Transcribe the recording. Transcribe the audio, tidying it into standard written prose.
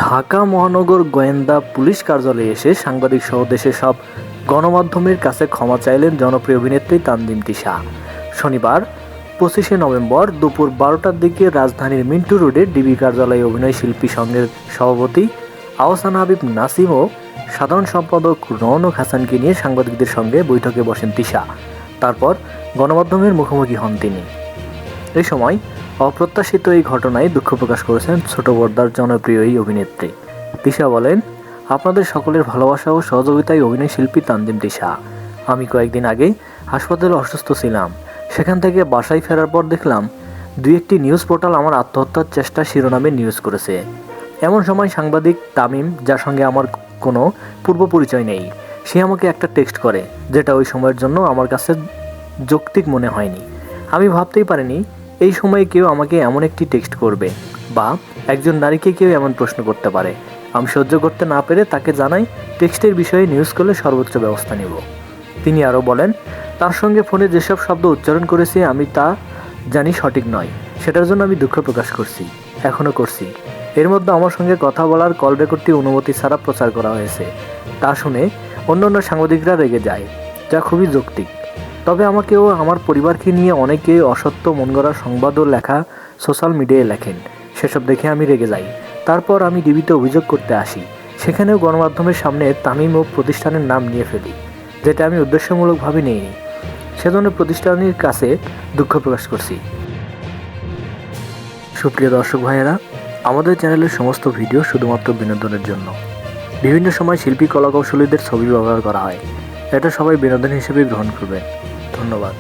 ঢাকা মহানগর গোয়েন্দা পুলিশ কার্যালয়ে এসে সাংবাদিক সহ দেশের সব গণমাধ্যমের কাছে ক্ষমা চাইলেন জনপ্রিয় অভিনেত্রী তানজিম তিশা। শনিবার 25শে নভেম্বর দুপুর 12টার দিকে রাজধানীর মিন্টু রোডে ডিবি কার্যালয়ে অভিনয় শিল্পী সংঘের সভাপতি আহসান হাবিব নাসিম ও সাধারণ সম্পাদক রৌনক হাসানকে নিয়ে সাংবাদিকদের সঙ্গে বৈঠকে বসেন তিশা। তারপর গণমাধ্যমের মুখোমুখি হন তিনি। এই সময় অপ্রত্যাশিত এই ঘটনায় দুঃখ প্রকাশ করেছেন ছোট পর্দার জনপ্রিয় এই অভিনেত্রী। তিশা বলেন, আপনাদের সকলের ভালোবাসা ও সহযোগিতায় অভিনয় শিল্পী তানজিম তিশা। আমি কয়েকদিন আগে হাসপাতালে অসুস্থ ছিলাম। সেখান থেকে বাসায় ফেরার পর দেখলাম দুই একটি নিউজ পোর্টাল আমার আত্মহত্যার চেষ্টা শিরোনামে নিউজ করেছে। এমন সময় সাংবাদিক তামিম, যার সঙ্গে আমার কোনো পূর্ব পরিচয় নেই, সে আমাকে একটা টেক্সট করে, যেটা ওই সময়ের জন্য আমার কাছে যৌক্তিক মনে হয়নি। আমি ভাবতেই পারিনি এই সময়ে কেউ আমাকে এমন একটি টেক্সট করবে বা একজন নারীকে কেউ এমন প্রশ্ন করতে পারে। আমি সহ্য করতে না পেরে তাকে জানাই টেক্সটের বিষয়ে নিউজ করলে সর্বোচ্চ ব্যবস্থা নেব। তিনি আরও বলেন, তার সঙ্গে ফোনে যেসব শব্দ উচ্চারণ করেছি আমি তা জানি সঠিক নয়, সেটার জন্য আমি দুঃখ প্রকাশ করছি, এখনও করছি। এর মধ্যে আমার সঙ্গে কথা বলার কল রেকর্ডটি অনুমতি ছাড়া প্রচার করা হয়েছে। তা শুনে অন্য সাংবাদিকরা রেগে যায়, যা খুবই যৌক্তিক। তবে আমাকেও আমার পরিবারকে নিয়ে অনেকে অসত্য মনগড়া সংবাদ ও লেখা সোশ্যাল মিডিয়ায় লেখেন, সেসব দেখে আমি রেগে যাই। তারপর আমি ডিবিতে অভিযোগ করতে আসি। সেখানেও গণমাধ্যমের সামনে তামিম ও প্রতিষ্ঠানের নাম নিয়ে ফেলি, যেটা আমি উদ্দেশ্যমূলকভাবে নিইনি। সেজন্য প্রতিষ্ঠানের কাছে দুঃখ প্রকাশ করছি। সুপ্রিয় দর্শক ভাইয়েরা, আমাদের চ্যানেলের সমস্ত ভিডিও শুধুমাত্র বিনোদনের জন্য। বিভিন্ন সময় শিল্পী কলাকৌশলীদের ছবি ব্যবহার করা হয়, এটা সবাই বিনোদন হিসেবে গ্রহণ করবেন। ধন্যবাদ।